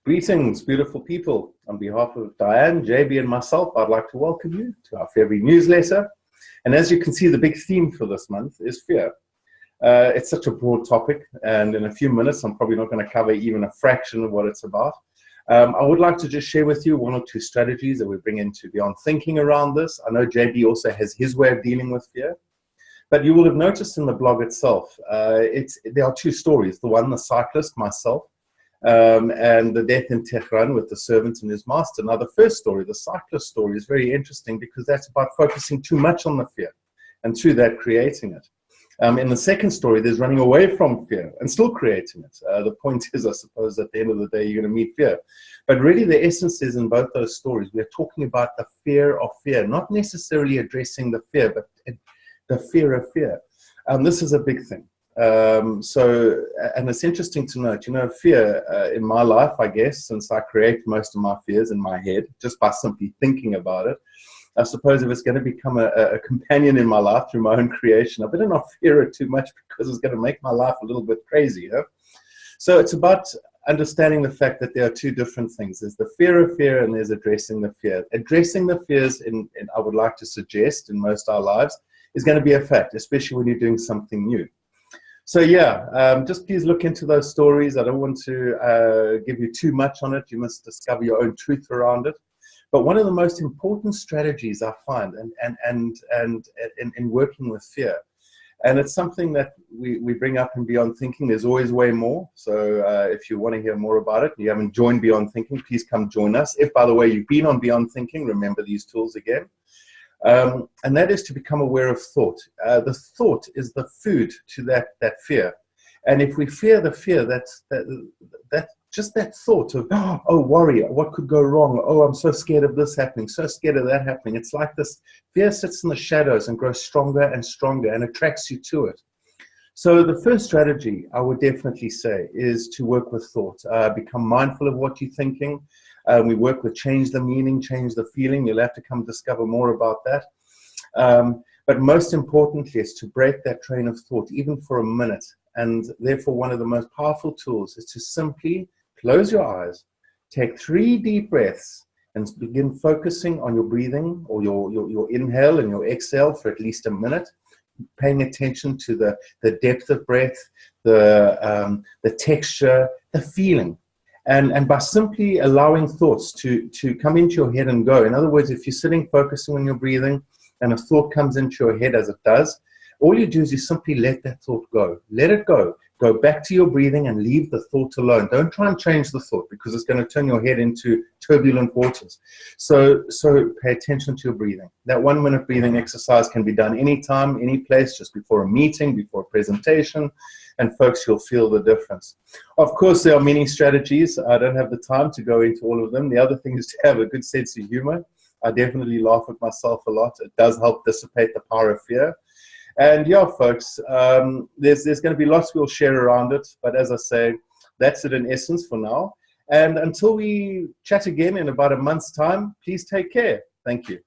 Greetings, beautiful people. On behalf of Diane, JB, and myself, I'd like to welcome you to our February newsletter. And as you can see, the big theme for this month is fear. It's such a broad topic, and in a few minutes, I'm probably not going to cover even a fraction of what it's about. I would like to just share with you one or two strategies that we bring into Beyond Thinking around this. I know JB also has his way of dealing with fear. But you will have noticed in the blog itself, there are two stories. The one, the cyclist, myself, and the death in Tehran with the servant and his master. Now, the first story, the cyclist story, is very interesting because that's about focusing too much on the fear and through that creating it. In the second story, there's running away from fear and still creating it. The point is, I suppose, at the end of the day, you're going to meet fear. But really, the essence is in both those stories, we're talking about the fear of fear, not necessarily addressing the fear, but the fear of fear. This is a big thing. And it's interesting to note, fear in my life, I guess, since I create most of my fears in my head, just by simply thinking about it, I suppose if it's going to become a companion in my life through my own creation, I better not fear it too much because it's going to make my life a little bit crazy. So it's about understanding the fact that there are two different things. There's the fear of fear and there's addressing the fear. Addressing the fears, I would like to suggest, in most of our lives, is going to be a fact, especially when you're doing something new. So yeah, just please look into those stories. I don't want to give you too much on it. You must discover your own truth around it. But one of the most important strategies I find, in working with fear, and it's something that we bring up in Beyond Thinking. There's always way more. So if you want to hear more about it, and you haven't joined Beyond Thinking, please come join us. If, by the way, you've been on Beyond Thinking, remember these tools again. And that is to become aware of thought. The thought is the food to that fear. And if we fear the fear, that's just that thought of, oh, worry, what could go wrong? Oh, I'm so scared of this happening, so scared of that happening. It's like this fear sits in the shadows and grows stronger and stronger and attracts you to it. So the first strategy I would definitely say is to work with thought. Become mindful of what you're thinking. We work with change the meaning, change the feeling. You'll have to come discover more about that. But most importantly is to break that train of thought, even for a minute. And therefore, one of the most powerful tools is to simply close your eyes, take 3 deep breaths, and begin focusing on your breathing or your inhale and your exhale for at least a minute, paying attention to the depth of breath, the texture, the feeling. And by simply allowing thoughts to come into your head and go. In other words, if you're sitting focusing on your breathing and a thought comes into your head as it does, all you do is you simply let that thought go. Let it go. Go back to your breathing and leave the thought alone. Don't try and change the thought because it's going to turn your head into turbulent waters. So pay attention to your breathing. That 1-minute breathing exercise can be done anytime, any place, just before a meeting, before a presentation. And folks, you'll feel the difference. Of course, there are many strategies. I don't have the time to go into all of them. The other thing is to have a good sense of humor. I definitely laugh at myself a lot. It does help dissipate the power of fear. And yeah, folks, there's going to be lots we'll share around it. But as I say, that's it in essence for now. And until we chat again in about a month's time, please take care. Thank you.